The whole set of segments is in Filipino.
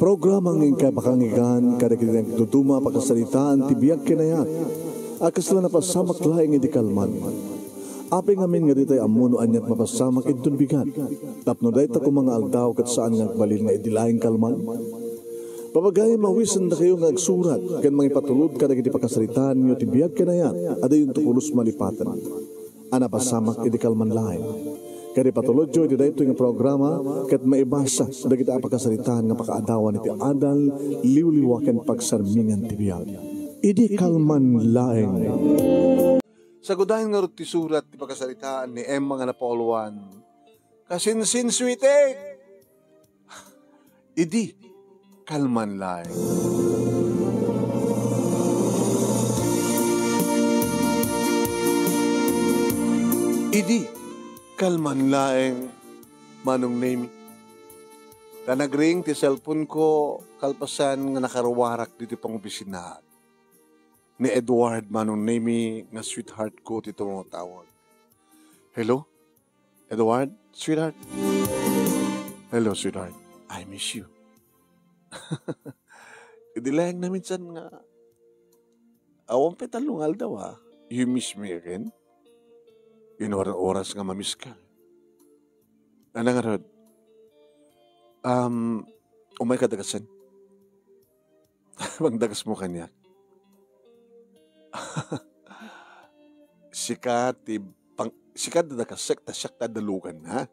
Programang kapakangigan, kadagitang tutuma pakasalitaan, tibiyag kinayat, akas lang napasamak laing idikalman. Apeng amin nga ditay amuno anyat mapasamak itun bigat. Tapno dahi ta kung mga aldaw kat saan nga balil nga idilaing kalman. Papagay mawisan na kayo nga agsurat, kan mga ipatulod ka nagiti pakasalitaan nyo tibiyag kinayat, ada yung tukulos malipatan. Ana pasamak idikalman laing. Kaya patulod jo, iti dahito yung programa, kat maibasa, dagiti apakasalitaan nga pakaadawan iti adal, liwliwakan pagsarmingan tibiyag. Idi kalman laeng. Sa gudahin nga ti surat ti pakasalitaan ni Emma nga Napoluan, kasinsinswite, idi kalman laeng. Idi kalman laeng manong name. Ta nagring ti cellphone ko kalpasan nga nakaruwarak dito pang opisina. Ni Edward manong name nga sweetheart ko dito mga tawag. Hello? Edward? Sweetheart? Hello, sweetheart. I miss you. Idilayang na minsan nga awang petalungal daw You miss me again? Oras nga mamiss ka. Ano nga rod? Umay ka dagasan. Magdagas mo kanya. Sikat dadagasek, tasyak tadalugan, ha?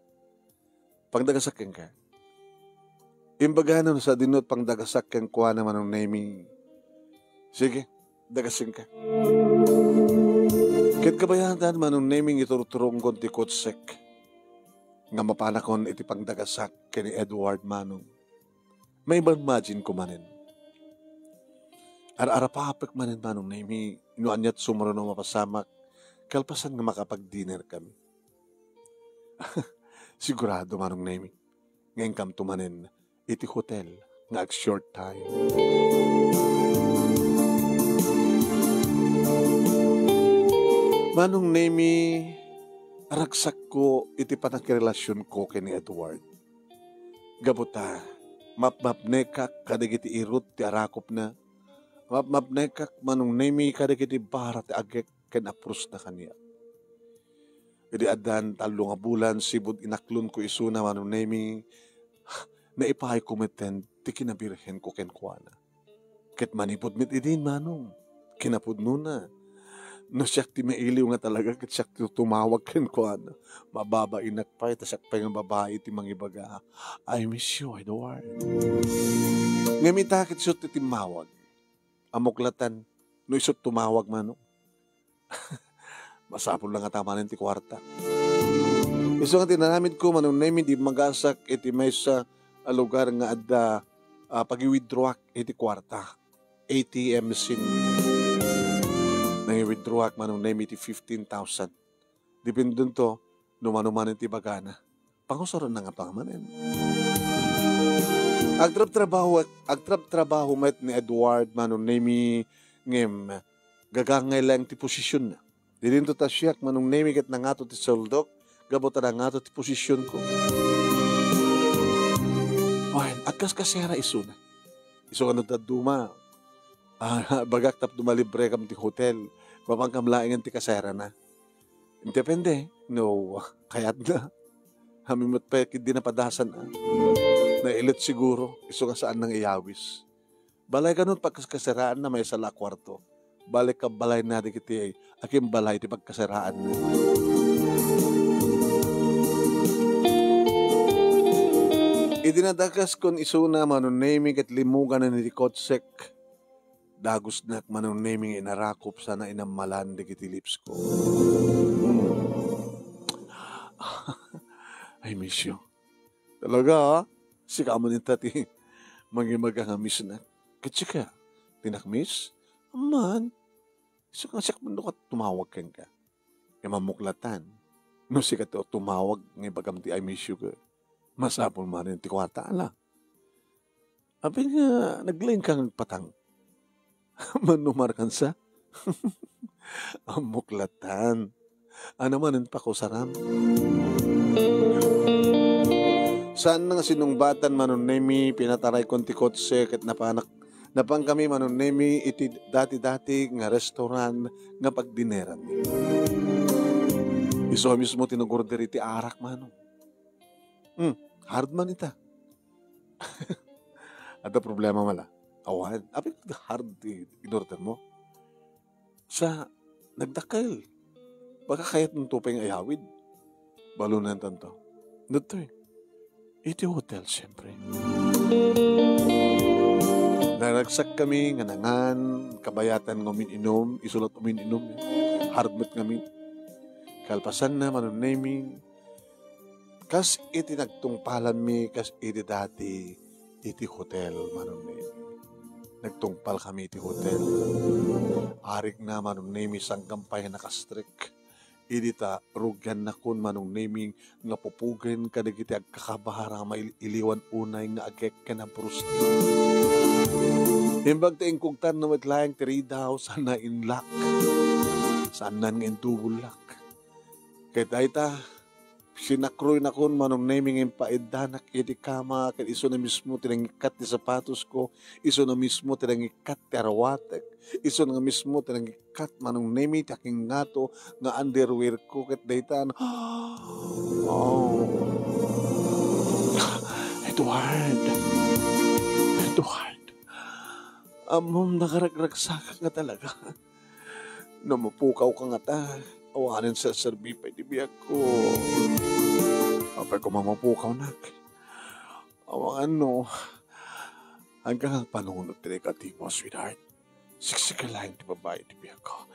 Pangdagasakin ka. Imbaga na sa dinot pangdagasakin kuha naman ng naming. Sige, dagasin ka. Kit kabayahan manong naming ituruturong konti kotsek nga mapanakon iti pangdagasak kini Edward manong. May imagine ko manin. Ara-arapapik manin manong naming inuanyat sumuro na mapasamak kalpasan nga makapag-dinner kami. Sigurado manong naming ngayon kam tumanin iti hotel nga short time. Manong nemi, ragsak ko iti panakirelasyon ko kini Edward. Gabuta, mapmapnekak kadagiti irut ti arakop na, mapmapnekak manong nemi kadagiti barat ti agek ken apros na kaniya. Idi adan talo nga bulan sibud inaklon ko isuna manong nemi, na ipahay kumeten ti kinabirhen ko ken kuana. Ket manipod mit idin manong, kinapudno na. No siyak ti mailiw nga talaga kat siyak ti tumawag ken kuana. Mababa inakpay ta siyak pay nga babae ti mangibaga. I miss you, Edward. Ngamita ket siya ti timawag. Amuklatan no isot tumawag mano. Masapol lang nga tamanin ti kwarta. Iso nga tinaramid ko manong namin di magasak iti may sa lugar nga adda pag-withdraw iti kwarta. ATM machine. Nang-withdraw manong name iti 15,000. Dipindun to, numanumanin ti bagana. Pangusaron na nga pangamanin. Agtrab-trabaho met ni Edward manong name ngem gagangay lang ti posisyon na. Didinto ta siyak manong name ket nangato ti soldok, gabota na ngato ti posisyon ko. Ay, agkas kasera iso na. Iso ka nagdaduma. Bagak tap dumalibre kam ti hotel. Mapangkamlaingan ti kasera na. Depende. No, kayat na. Hamimot pa di napadasan na. Nailit siguro. Iso ka saan nang iyawis. Balay ka nun pagkasiraan na may sala kwarto. Balik ka balay na di kiti aking balay ti pagkasiraan na. Idinadakas kon iso na manon naming at limugan na ni Kotsek. Dagos na manong naming inarakop sana inamalan di kiti lips ko. I miss you. Talaga si kamo ni tati mangimagangamis na. Katsika, tinakmiss? Man, iso nga siya kamo ka tumawag ken ka. Kaya mamuklatan. No si ka tumawag ng ibagam ti I miss you ka. Masapol man rin ti kwarta ala. Abi nga naglaing kang patang. Manumar kan sa? Amuklatan. Ano man pa ko saram? Saan nga sinungbatan manunemi, pinataray kong tikotse, ket napanak, napang kami manunemi, iti dati-dati nga restaurant nga pagdineran mi. Iso mismo tinugorder iti arak manong. Hard man ita. At problema mala. Awan. Apit hard in-order mo. Sa nagdakal. Baka kayat ng tupay ng ayawid. Balunan tanto. Dito iti hotel siyempre. Naragsak kami nga nangan, kabayatan ng umininom, isulat umininom. Hardmat kami. Kalpasan na manunaming. Kas iti nagtungpalan mi, kas iti dati, iti hotel manunaming. Nagtungpal kami iti hotel. Arik na manunaming sanggampay nakastrik. Iti ta rugyan na kun manunaming nga pupugan kadagiti agkakabahara mailiwan unay nga agek ka ng prosti. Himbag ta ingkugtan na matlayang tiridaw sana inlak. Sana nga intubulak. Kaya tayo ta, sinakroy na kun manong naming yung paedanak iti kama, kaya iso na mismo tinangikat ti sapatos ko, iso na mismo tinangikat ti arawatek, iso na mismo tinangikat manong naming ti aking ngato nga underwear ko, kaya daytan, Edward, amom nakaragragsak nga talaga. Namapukaw ka nga ta. Awanin sa serbi pa iti biyak ko. Apay ko mamapukaw nak. Awang ano. Hanggang ang panunod tinekati mo, sweetheart. Siksika lang ti babae iti biyak ko.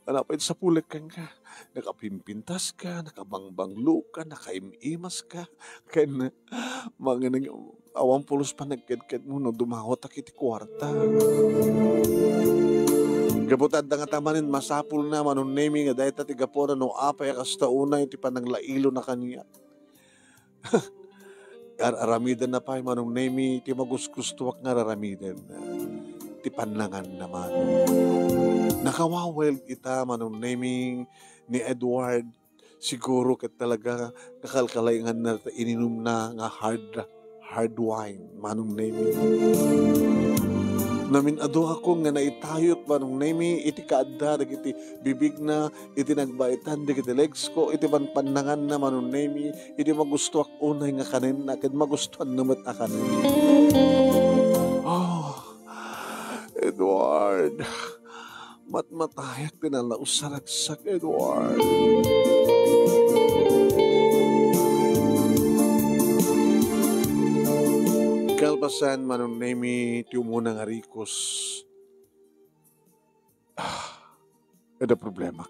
Anapay sa pulag kang ka. Nakapimpintas ka, nakabangbanglo ka, nakaimas ka. Kaya na, mga nang awang pulos pa nagkadkad mo no dumawat akiti kwarta. Gabutad nga tamanin masapul na manunemi nga dahil tati gapora no apay kasta una iti pananglailo na kaniya. Aramidan na pa manunemi iti magusgustuwak nga raramidan na iti panlangan naman. Nakawawel ita manunemi ni Edward siguro kat talaga kakalkalayangan na ininom na nga hard wine manunemi. Namin ado ako nga naitayot manong nemi iti kaadda iti bibig na iti nagbaitan iti legs ko iti panpanangan na manong nemi iti magustuak unay nga kanin na ket magustuhan namat a kanin. Edward, matmatayak tinalausaragsak Edward. Kalpasan manong nemi ti umuna nga rikos. Ada problema.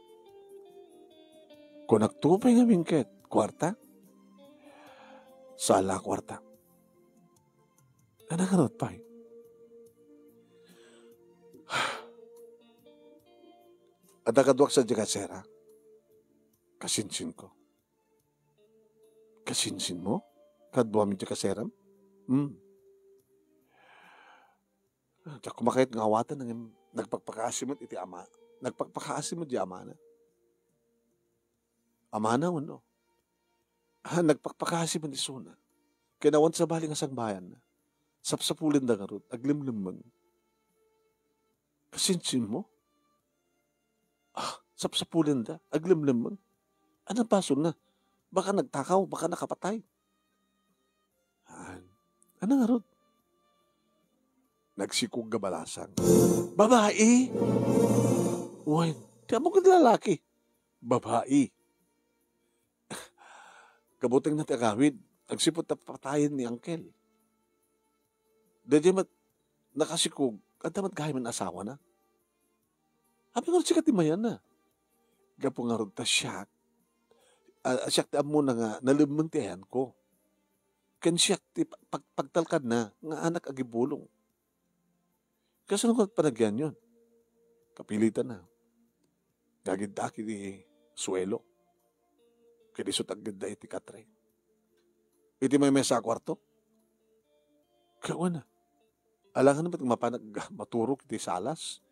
Kung nagtupay nga mingket, kwarta? Sala kwarta. Anakarot pa Ada kadwak sa jagasera. Kasinsin ko. Kasinsin mo? Kadwa mi jagaseram? Diyak kumakait ng awatan ng nagpagpakaasimot iti ama. Nagpagpakaasimot di ama na. Ama na no. Nagpagpakaasimot di suna. Kinawan sa bali nga sangbayan na. Sapsapulin da nga rot. Aglimlimang. Kasinsin mo? Sapsapulin da. Aglimlimang. Anong paso na? Baka nagtakaw. Baka nakapatay. Ano nga rot? Nagsikog gabalasang. Babae? Uy, di mo ka lalaki. Babae. Kabuting na tagawid. Nagsipot na patayin ni Uncle. Dadi mat nakasikog. At damat gahay man asawa na. Habi nga sikat imayan na. Gapo nga rin ta siyak. Siyak ti amo na nga nalimuntihan ko. Kan siyak ti pagtalkad na nga anak agibulong. Kasi nung panagyan yun, kapilitan na. Gagidaki di suelo. Kaya isutagid da iti katre. Iti may mesa kwarto. Kaya na. Alangan naman mapanag maturok iti salas.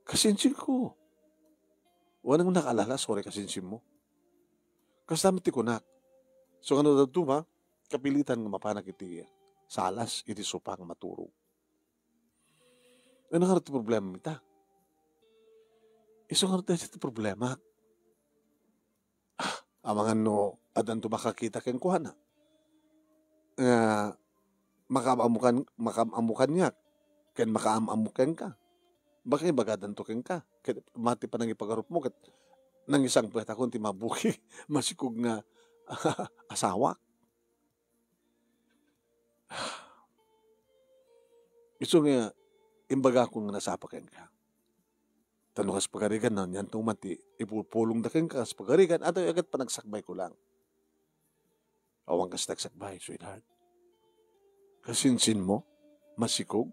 Kasinsin ko. Wanang nakalala, sorry kasinsin mo. Kasi damit ti kunak. So ano na tuma, kapilitan nga mapanak iti salas, iti sopa nga maturog. Ano nga ito problema ita? Iso nga ito problema. Amangan no, adan to makakita ken kuhana. Nga, makamamukan niya, ken makaamamukan ka. Bakit bagadan to ken ka? Ket mati pa nang ipagarup mo, ket nang isang pweta kung ti mabuki, masikog nga asawa. Iso nga, imbaga ko nga nasapakan ka. Tanong kas pagarigan na, yan itong mati, ipupulong da ka kas pagarigan, at agad pa nagsakbay ko lang. Awang kas nagsakbay, sweetheart. Kasinsin mo, masikog,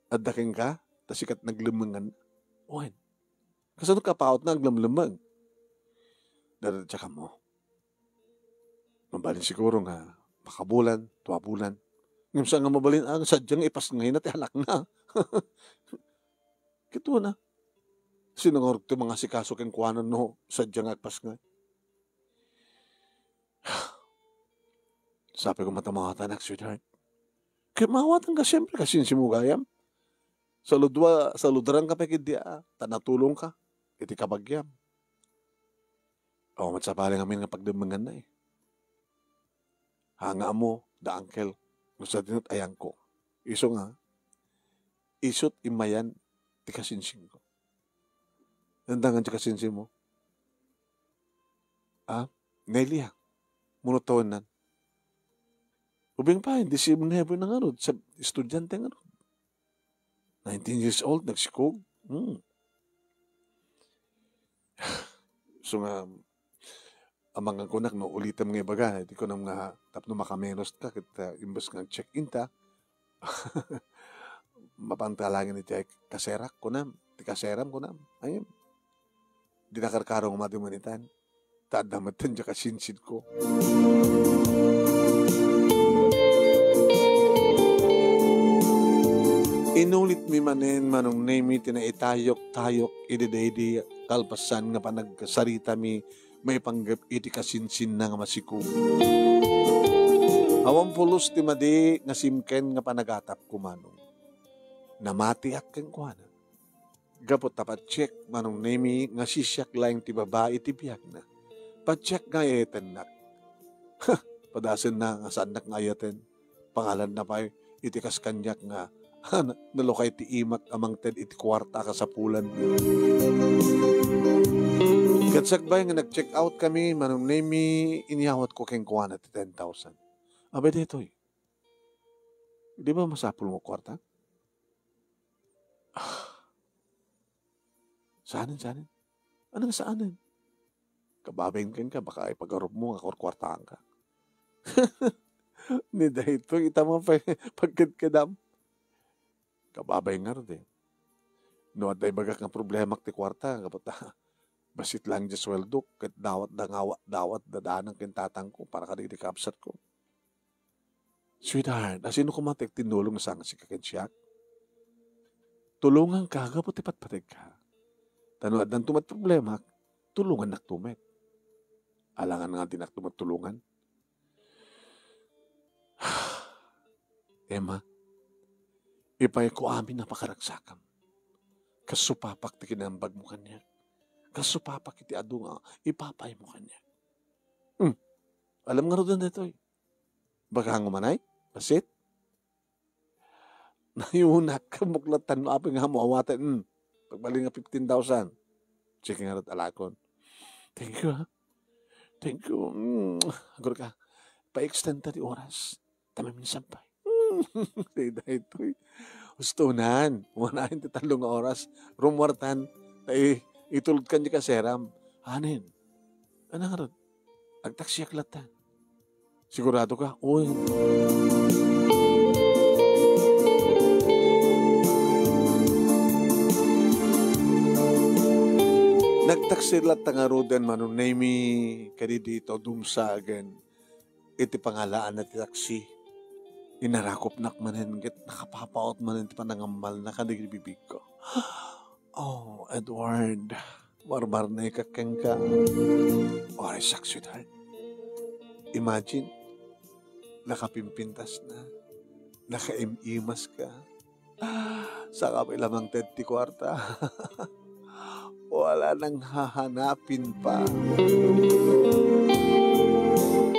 at daking ka, tasikat naglumangan. Owen, kasano ka paot na naglamlamang? Daradya ka mo. Mabalin siguro nga, makabulan, 2 bulan. Ngayon sa nga mabalin, sadyang ipas ngayon at halak na. Kito na. Sino nga ito mga sikaso keng kuwanan no, sadyang agpas nga. Sabi ko matamawatan ak, sweetheart. Kaya mawatan ka siyempre kasi simugayam. Sa ludrang ka pekidya, tanatulong ka, iti kabagyam. O, matsapaling amin nga pagdamangan na eh. Hanga mo, the uncle, gusto dinot ayang ko. Iso nga, isot imayan, ti kasinsing ko. Nandangan ti kasinsin mo. Nailiya, monoton nan. Ubing pa, hindi si never na nga ron, sa estudyante nga ron. 19 years old, nagsikog. So nga, amang ang kunak, no, ulitam nga ibaga, hindi ko nang nga, tapno makamenos ka, kita imbas nga check-in ta, mapantalangin iti kaserak ko na, ti kaseram ko na, ayun. Di nakarkarong madumanitan, taadamatan dya kasinsid ko. Inulit mi manen manong name iti na itayok-tayok ididaydi kalpasan nga panagkasarita mi may panggap iti kasinsin na nga masikog. Awang pulos ti madi nga simken nga panagatap kumanong. Namati akeng kuana. Gapot tapat check manong name nga sisyak lang ti babae ti biyak na. Pa-check nga ayaten nak. Padasin na nga saan nak nga ayaten. Pangalan na pa iti kaskanyak nga nalokay ti imak amang ted iti kwarta ka sa pulan. Katsagbay nga nag-check out kami, manong name iniyawat ko keng kuwana ti 10,000. Abay ditoy. Di ba masapul mo kwarta? Saanin? Anong saanin? Kababayin ka, baka ipagarup mo, kwartaan ka. Ni dahito, kita mo pa pagkadkadam. Kababay nga rin eh. No, at bagak nga problema ti kwarta, kapata, basit lang di sweldo, kat dawat dadaan ang kintatang ko, para ka di kapsat ko. Sweetheart, asino kumatik tinulong na sang si kakensyak? Tulungan ka, kapot ipatpatig ka. Tanong at tumat problema, tulungan naktumet. Alangan nga tinaktumat tulungan. Emma, ipay ko amin napakaragsakam. Kasupapak ti kinambag mo kanya. Kasupapak iti adu nga, ipapay mo kanya. Alam nga rin dito eh. Baka nga manay, pasit. Nayunak ka muklatan mo, apin nga mo awatan. Pagbaling nga 15,000. Sige nga rin alakon. Thank you ha. Thank you. Agur ka, pa-extend ta di oras. Tama minsan pa. Sige ito eh. Ustunan, manahin ti 3 oras, rumwartan, ay itulod kan di kaseram. Anin? Ano nga rin? Agtaksiyak latan. Sigurado ka? Uy. Nagtaksilat nga rodan manong name kadi dito dumsa again. Iti pangalaan na ti taksi. Inarakop nak manen, get nakapapaot manen ti panangamal na kadigibibig ko. Oh, Edward, barbar na ikakeng ka. Oray sak, sweetheart. Imagine, nakapimpintas na, nakaimimas ka, sa kabilang 30 kwarta. Wala nang hahanapin pa.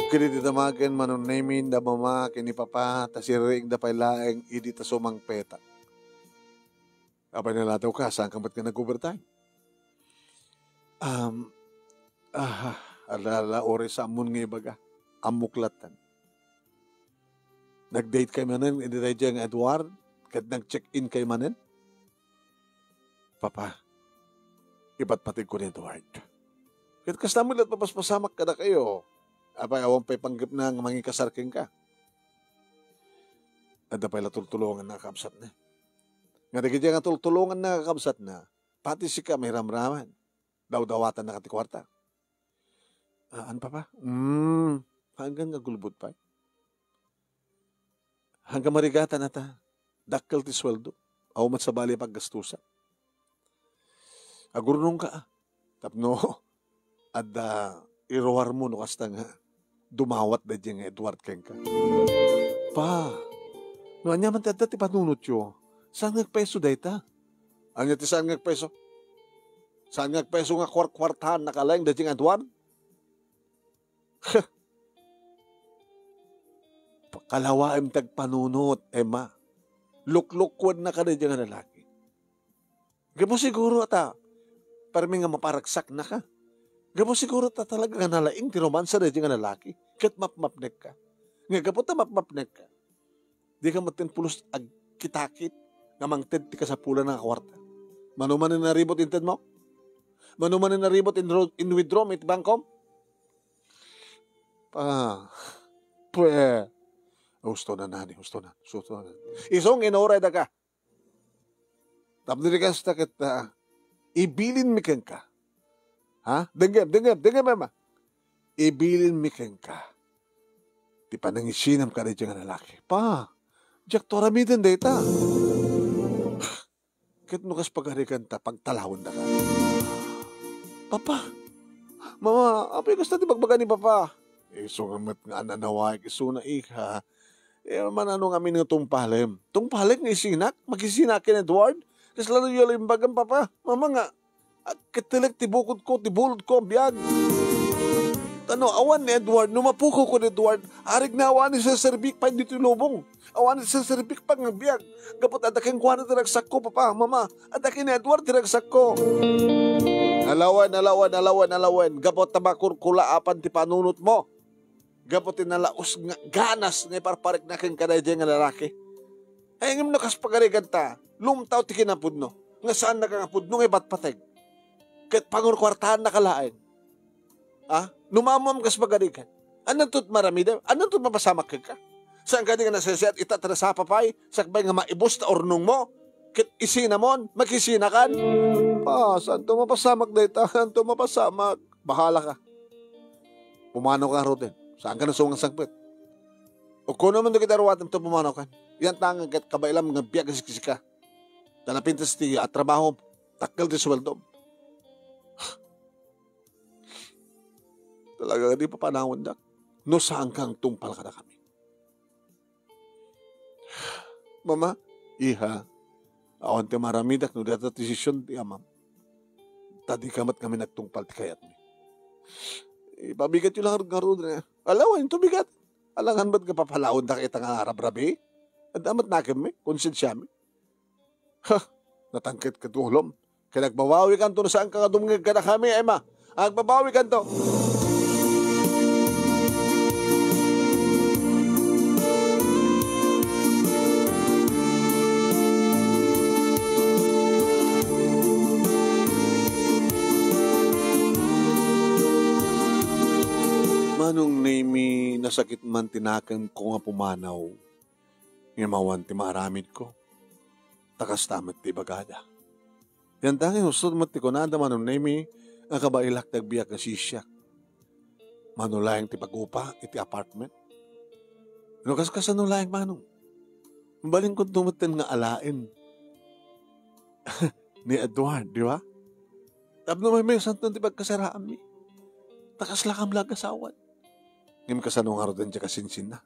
Kini ditamagan manunemin da mama kini papa ta siring da pailaeng idi ta sumang peta. Apa nalataw ka saan ka ba't ka nag-overtime? Alala ore sa amon nga ibaga. Amuklatan. Nag-date kay manen hindi tayo diyang Edward kat nag-check-in kay manen. Papa, ipatpatig ko ni Edward. Kat kastamon at papaspasamak ka na kayo. Apay awang pa'y panggap na nga mangikasarking ka. At apay latultulungan na kakabsat na. Nga digidya nga tultulungan na kakabsat na, pati si ka may ramraman. Daw-dawatan na kati kwarta. Ano pa pa? Hanggang nagulbot pa. Hanggang marigatan na ta. Dakkel ti sweldo. Aw mat sa bali paggastusa. Agurnong ka. Tapno. Ada irohar mo no kasta nga. Dumawat na dyan nga Edward Kenka. Pa. No anya man tada ti panunot yo. Saan ngagpeso day ta? Anya ti saan ngagpeso? Saan ngagpeso nga kwartahan nakalayang da dyan Edward? Kalawaim tagpanunot, Emma. Luklukwad na ka na dyan nga lalaki. Gamo siguro ata, parang nga maparagsak na ka. Gamo siguro ata talaga nga nalaing tiromansa na dyan nga lalaki. Kat map-mapnek ka. Nga gamo ta map-mapnek ka. Di ka matinpulos ag kitakit nga mangted ti ka sa pula ng kwarta. Manuman na naribot inted mo? Manuman na naribot in withdraw it bangkom? Pwe. Gusto na nani, gusto na. Isong inoray da ka. Tapos ka sa kita, ibilin mi ka. Ha? Dengar mama. Ibilin mi ka. Di pa nangisinam ka rin dyan lalaki. Pa, Jack Toramidan data. Kit nukas pagarikan ta, pagtalawon na ka. Papa, mama, apa yung gusto di bagbaga ni Papa? So ngamat nga ananawag, so na ika. Manano nga minang tungpalim. Tungpalim nga isinak? Magisinak kin Edward? Kasi lalo yung limbagan, Papa. Mama nga, katilag tibukod ko, tibulod ko, biyag. Awan ni Edward, numapuko ko ni Edward, arig na awan ni sa serbik pa dito yung lubong. Awan ni sa serbik pa nga biyag. Gapot adaking kuha na diragsak ko, Papa, Mama. Adaking ni Edward diragsak ko. Alawan. Gapot tabakur kula apan ti panunot mo. Gapot tinalaos nga ganas nga parparik na kin kada dyan nga lalaki. Ay ngam nakas pagarigan ta, lumtaw ti kinapudno. Nga saan na kangapudno nga batpateg. Kat pangurkwartahan na kalain. Numamam kas pagarigan. Anong tut marami daw? Anong tut mapasamak ka? Saan ka di nga nasasiyat itatrasa papay? Sakbay nga maibos na ornong mo? Kit isinamon? Magkisinakan? Saan to mapasamak daw ita? Saan to mapasamak? Bahala ka. Pumano ka rin. Saan ka na sungang sagpit? O kung naman doon kita rawatan ito pumanaw ka. Yan tangang kabailam nga biyak kasi ka. Talapintas ti at trabaho. Takil ti sweldo. Talaga di pa panahon dak. No saan kang tungpal ka na kami. Mama, iha. Awan ti maramidak no data desisyon ti amam. Tadi kamat kami nagtungpal ti kayat mi. Ipabigat yung lang nga na. Alawan, ito bigat. Alangan ba't ka papalaon na kita nga arab-rabi? At damat nakin mi, konsensya mi. Natangkit ka tulom. Kaya nagbabawi ka to na saan ka dumungag ka na kami, Emma. Nagbabawi ka to. Manong name nasakit man tinakan ko nga pumanaw. Ngayon ti maaramid ko. Takas tamat ti bagada. Yan tangin usod mo ti kunada manong name ang kabailak tagbiyak na sisyak. Manulayang ti pagupa iti apartment. Nukas nulayang manong. Baling ko tumutin nga alain. Ni Edward, di ba? Tapno may santon ti pagkasaraan mi. Takas lakam lagasawan. Ngim kasanong araw din siya kasinsin na.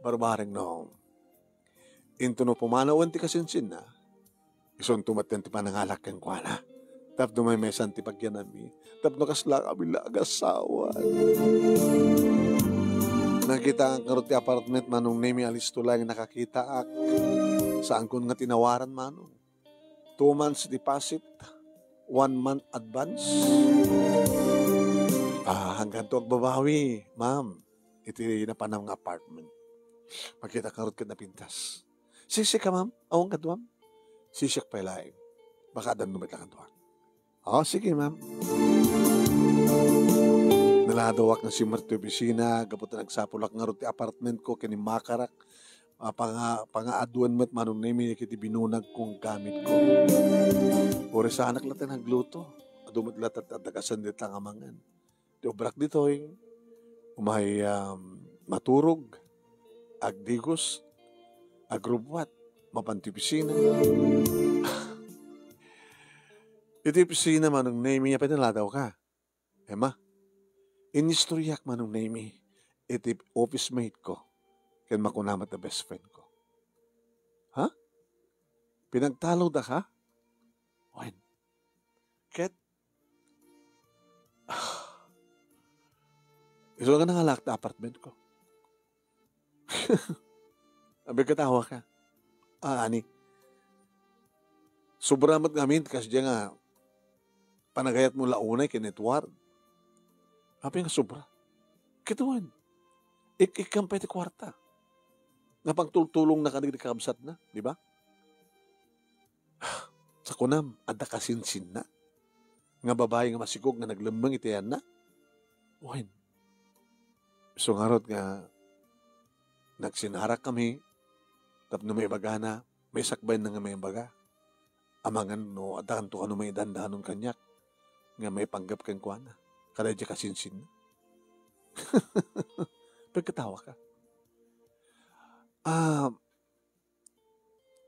Barbaring no. Into no pumanawan ti kasinsin na. Ison tumaten ti panangalak kang kuana. Tapno may mesan ti pagyanami. Tapno kasla kami lagasawan. Nakita ang karot ti apartment manong nemi alis to lang nakakita ak. Saan ko nga tinawaran manong. 2 months deposit. 1 month advance. Hanggang to agbabawi, ma'am. Iti na pa ng apartment. Makita karot ka na pintas. Sisik ka, ma'am? Awang kadwam? Sisik pa ilaing. Baka dan numit lang kadwam. Sige, ma'am. Naladawak na si Marto Pisina, gapot na nagsapulak nga ro ti apartment ko, kini makarak, panga-aduan mo't manong nemi, kiti binunag kong gamit ko. Ore sa anak lahat nagluto, adumot lahat at tagasan dit lang amangan. Di obrak dito, umay maturog, agdigos, agrubwat, mapanti Pisina. Iti Pisina manong nemi, niya pinaladaw ka. Ema, inistoryak manong nemi, iti office mate ko, ken makunamat na best friend ko. Pinagtalaw da ka? When? Ket? Iso nga nangalak na apartment ko. Abi katawa ka. Ani. Sobramat ngamin, kasi diya nga, panagayat mo launay, kinetwar. Abi nga sobra. Kituan. Ikampay ti kwarta. Nga pagtultulong na kanig di kakabsat na, di ba? Sa kunam, ada kasinsin na. Nga babae nga masigog nga naglembang itiyan na. When? So ngarot nga, nagsinarak kami, tapno may baga na, may sakbay na nga may baga. Amangan no, adakan to kano may dandanon kanyak, nga may panggap kang kuana. Kada di kasinsin na. Pagkatawa ka.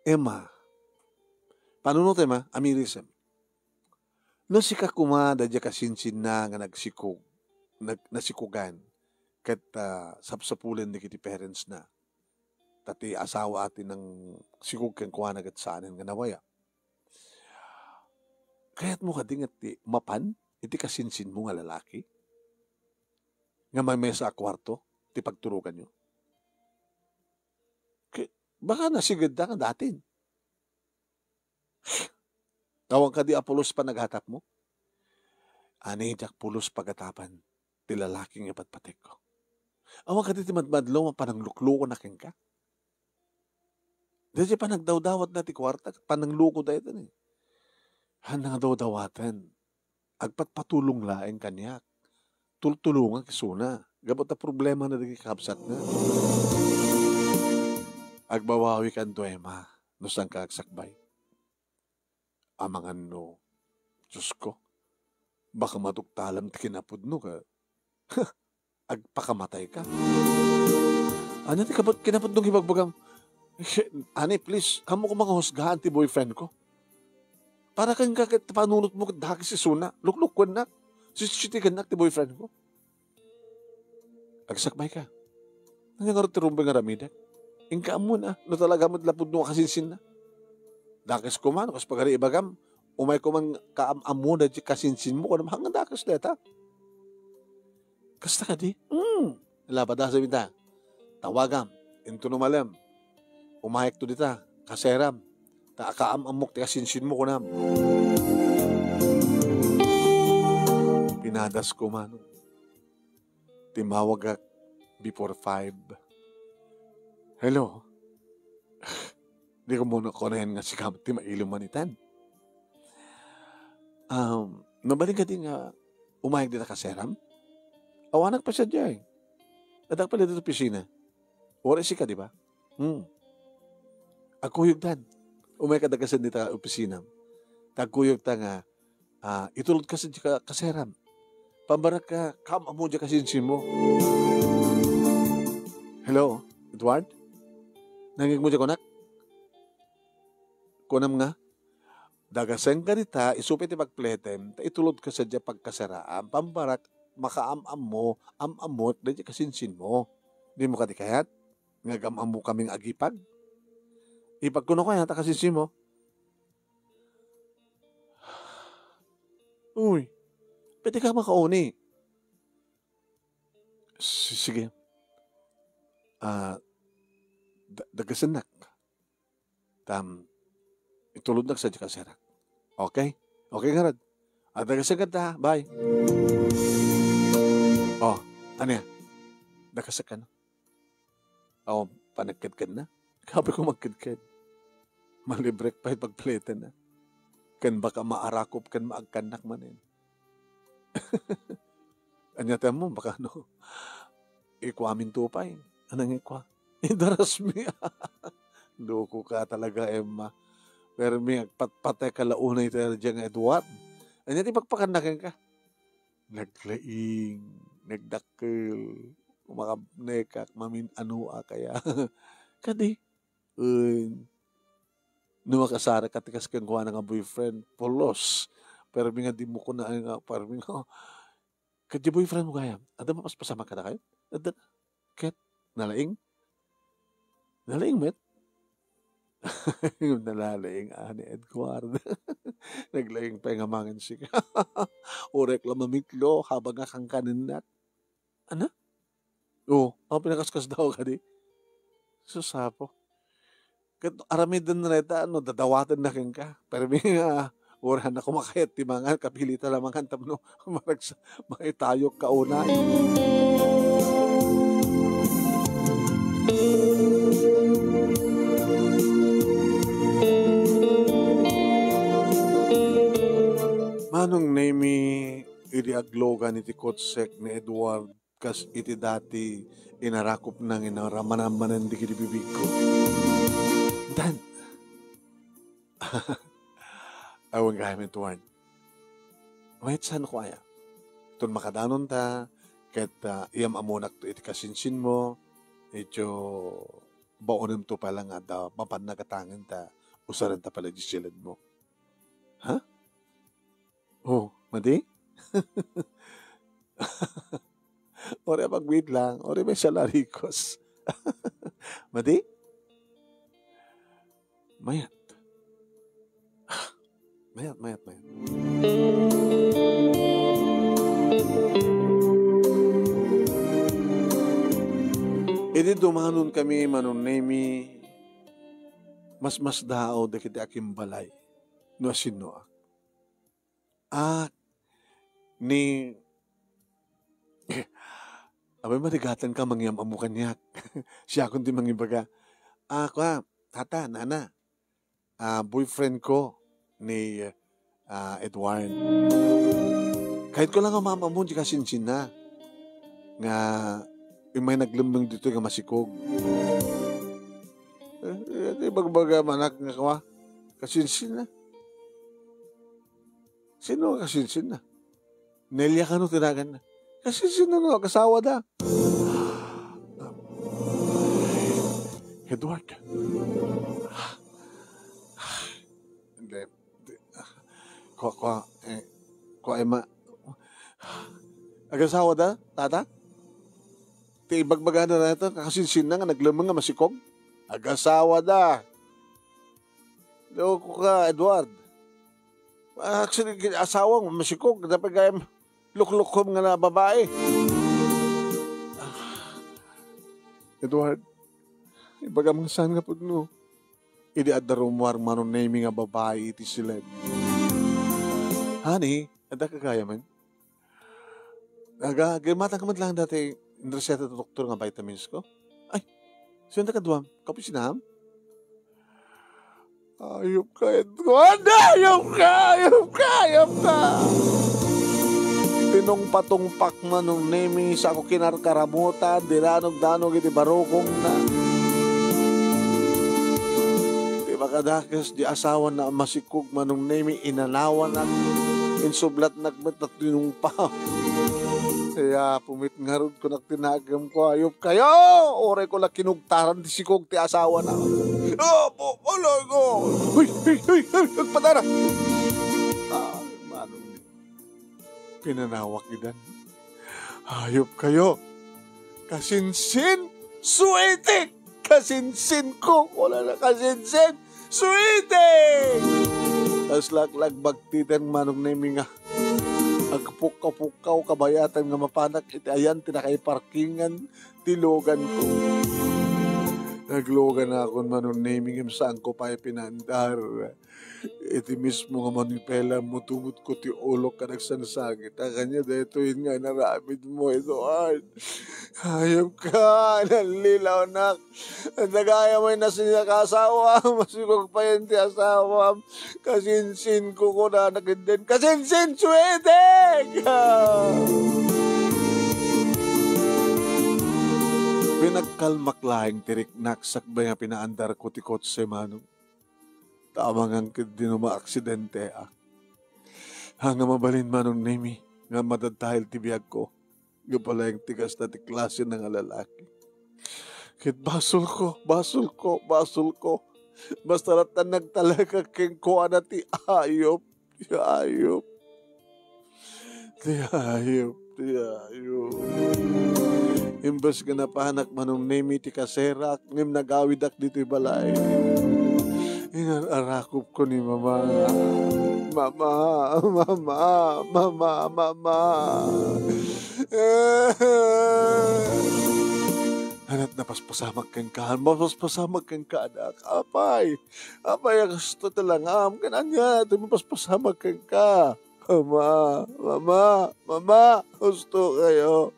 Emma, panunot Emma, amirism. No si kakuma, da di kasinsin na nga nagsikog, nasikugan, kat sapsapulan di kiti parents na, tati asawa atin ng sikog kang kuana kat saanin nga nawaya. Kaya't mo kading at mapan, iti kasinsin mo nga lalaki, nga may mesa kwarto, ti pagturukan nyo. Baka nasigad na ka datin. Tawang ka di apulos pa naghatap mo. Ani, jak pulos pagatapan, ti lalaking ipatpatek ko. Awang ka di timadmadlo, pananglukluko na king ka. Dahil pa nagdawdawat na ti kwarta, panangluko da ito ni. Hanang dawdawatan, agpatpatulong laeng kanyak. Tultulungan kisuna. Gabot na problema na nagkikabsat na. Agbawawi kan duema, no sang kaagsakbay. Amangan no, Diyos ko, baka matuktalam ti kinapudno ka. Agpakamatay ka. Ano ti kinapudnong hibagbagam? Ani, please, amo ko mga husgahan ti boyfriend ko. Para kang panunot mo dahil si Suna, lukluk ko na, sisitigan na ti boyfriend ko. Agsakbay ka. Nangyang ti rumbang aramidak. Ingka mo na, no talaga mo lapod no kasinsin na. Dakis ko man, kas pagari ibagam, umay ko man kaam-amo na kasinsin mo, kung hanggang dakis leta. Kasta ka di? Labada sa bita. Tawagam, into numalam. Umayek to dita, kaseram. Kaam-amok, kasinsin mo ko nam. Pinadas ko man. Timawag before 5. Hello? Di ko muna konayan nga si Kamti mailong manitan. Nabaling ka din nga umayag dito kaseram? Awanak pa siya dyan. Nadak pala dito pisina. Oras ka, di ba? Agkuyog tan. Umayag ka dagasan dito opisina. Tagkuyog ta nga, itulod ka sa kaseram. Pambarak ka, amo dyan kasinsin mo. Hello, Edward? Nangig mo dyan konak? Kunam nga, dagasan ka dita, isupit ipagpletem, itulod ka sa dyan pagkasaraan, pambarak, makaamam mo, amamot, dahil kasinsin mo. Di mo kadikayat, ngagamam mo kaming agipag. Ipag kuno kaya, kasinsin mo. Uy, pwede ka makauni. Sige. Dagasanak. Itulod na sa di kaserak. Okay? Okay nga rad. Dagasagad ta. Bye. Oh, ano yan? Dagasag ka na. Oh, panagkad-kad na. Kabi ko magkad-kad. Malibrek pa pagpleta na. Kan baka maarakop, kan maagkanak manin. Anyata mo, baka no. Ikwamin tupay. Anong ikwa? Idaras mi. Loko ka talaga, Emma. Pero may patay kalaunay tayo dyan, Edward. Anyati pagpakanakin ka. Naglaing, nagdakil, umakabnekak, mamin anua kaya. Kadi, numakasara katikas kang kuha nga boyfriend, polos. Pero nga di mo ko na nga, pero nga, kadi boyfriend mo kaya, ada mapaspasama ka na kayo? Ada, ket, nalaing? Nalaing, met? Yung nalalaing ni Edward. Naglaing pa yung amangan siya. Urek lang mamitlo habang akang kaninat. Ano? Oo, pinakaskas daw ka di. Susapo. Aramidan na reta, dadawatan na kin ka. Pero may orahan na kumakayat, timangan, kapilita lamangan, tapno, maitayok kauna. Manong nemi iriaglogan iti kotsek ni Edward kas iti dati inarakop nang inaramanaman di kiti bibig ko. Dan, awang gayam Edward. Wait, saan ko aya? Tun makadanon ta, ket iyam amunak to iti kasinsin mo, ito baonim to pala nga daw, mapan nagatangan ta, usaran ta pala di silad mo. Ha? Oh, madi? Ore pag-wait lang. Ore may salarikos. Madi? Mayat. Mayat. Idi dumanon kami manunemi mas dao da kiti aking balay. No asino ni abay marigatan ka mangyam amukan niyak. Siya kundi mangibaga. Tata, nana, boyfriend ko ni Edward. Kahit ko lang ang mamamon, di kasinsin na. Nga, may naglambang dito nga masikog. Bagbaga manak nga kawa. Kasinsin na. Sino kasinsin na? Nelia ka no tinagan na. Kasinsin na no, kasawa da. Edward. Hindi. Ko ay agasawa da, tata? Ti ibagbaga na ito, kakasinsin na nga, naglamang nga masikog. Agasawa da. Loko ka, Edward. Actually, asawang masikog, dapat kaya luklukom nga na babae. Edward, ibaga mga saan nga po no? Idi adarumwar manon naming nga babae iti sila. Honey, ada kagaya man? Gamatan ka man lang dati reseta to doktor nga vitamins ko. Ay, saan ka duwam? Kapi sinaham? Ayop ka, Edward! Ayop ka! Tinong-patungpak man nung nemi sa ako kinarkaramutan, dilanog-danog iti barokong na. Di makadakas di asawan na masikog man nung nemi inanawan at insublat nagmet na tinungpa. Kaya pumit nga ron ko nagtinagam ko, ayop kayo! Ore ko lang kinugtaran di sikog ti asawa na. Olay ko! Huy! Nagpadara! Manong pinanawak idan. Hayop kayo. Kasinsin, suwete. Kasinsin ko. Wala na kasinsin, suwete. Tas laklag bagtitan manong nemi nga. Agpukaw-pukaw kabayatan nga mapanak. Iti ayan tinakay parkingan. Tilogan ko. Naglogan na ako manong naming him saan ko pa pinandar. Iti mismo nga manipela mo tumot ko ti ulok ka nagsansagit. Kanya dito yun nga naramid mo, Edward. Hayop ka, nalilaw na. Nagaya mo yung nasinya kasawa. Masigog pa yun ti asawa. Kasinsin ko na nagindin. Kasinsin, suwede! Pinagkalmaklahing tiriknak sakbay nga pinaandar ko ti kotse manong. Tama nga din aksidente Hanga mabalin manong nemi nga madadahil ti biyag ko. Nga pala yung tigas na ti klase ng lalaki. Kit basol ko. Basta ratan nagtalaga king ko na ti ayop. Ti ayop. Imbes ka na pahanak manong nemi ti kaserak, ngim nagawidak dito balay. Inarakop ko ni mama. Hanat na paspasamag kang ka. Paspasamag kang ka, anak. Apay, ang gusto talang kananya. Ito mo paspasamag kang ka. Mama, gusto kayo.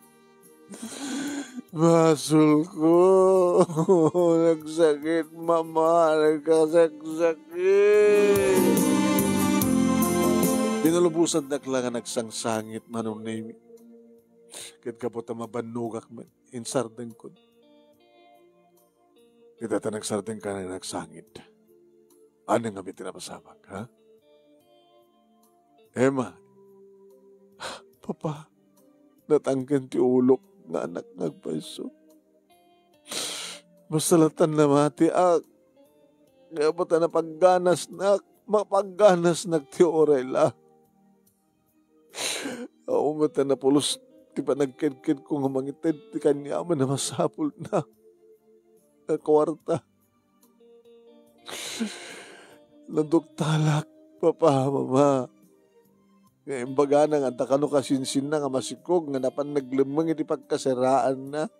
Basul ko. Nagsakit, mama. Nagkasakit. Pinulubusan na kailangan nagsangsangit manong nemi. Kit kapot ang mabanugak man. Insardeng ko. Kita nagsardeng ka na nagsangit. Ano nga may tinapasamag, ha? Emma. Papa. Natanggan ti ulok nga anak nagpaiso. Masalatan na mati nga ba't na pagganas na mapagganas nagti orela. Umata na pulos ti pa nagkid-kid ko nga mangitid ti kanya man na masapul na kwarta. Naduktalak, papa, mama. Ngayon baga na nga, takano kasinsin na nga masikog, nga napan naglimang iti pagkasiraan na.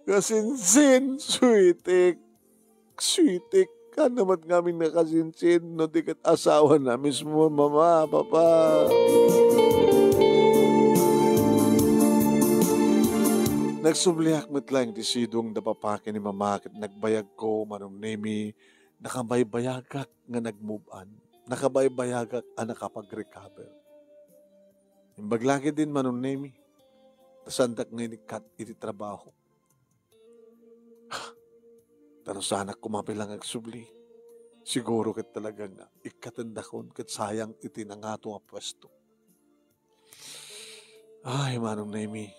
Kasinsin, sweetik, ka naman ngamin na kasinsin, no di kat asawa na mismo, mama, papa. Nagsubliak matlang ti sidong da papake ni mama kat nagbayag ko, manong nemi, nakabaybayagak nga nag-move on. Nakabaybayagak ang nakapag-recover. Imbaglagi din manong nemi. Tasandak ngayon kat iti trabaho. Tano sana kumapilang agsubli. Siguro kat talaga nga ikatandakon kat sayang iti nangato nga pwesto. Ay manong nemi.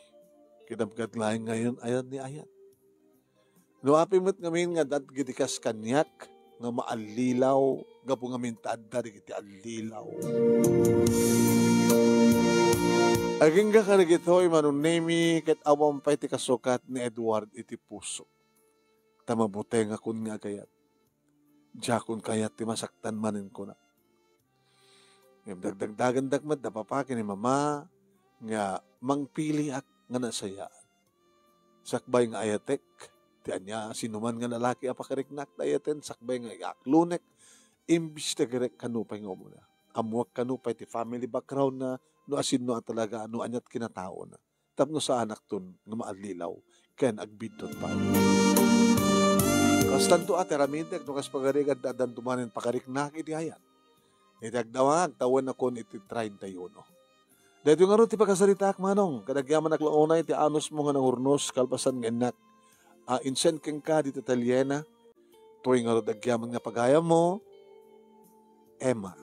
Kidabgad laing ngayon ayan ni ayan. Nuapimot ngamin nga dat gidikas kanyak nga maalilaw gapo nga mintad dari iti alilaw. Aging ka kanagitoy manong nemi ket awam pa iti kasukat ni Edward iti puso. Tamabute nga kun nga gayat. Jakon kayat ti masaktan manin ko na. Dagdagan dagmad da papake ni mama nga mangpili ak nga nasayaan. Sakbay nga ayatek ti anya sinuman nga lalaki apakariknak dayaten sakbay nga iaklunek imbis na garek kanupay nga muna. Amuak kanupay ti family background na no asin no talaga no anyat kinatao na. Tapno sa anak ton nga maalilaw ken agbidton pa. Kastanto ate ramintek no kas pagarigan dadan tumanen pakariknak iti ayan. Itagdawag tawan ako iti 31. Dahil yung nga ti pagkasarita ak manong kadagyaman naklaunay ti anos mo nga nangurnos kalpasan nga enak. Insen keng ka dito Italiana, tuwing nga dagyaman nga pagaya mo, Emma.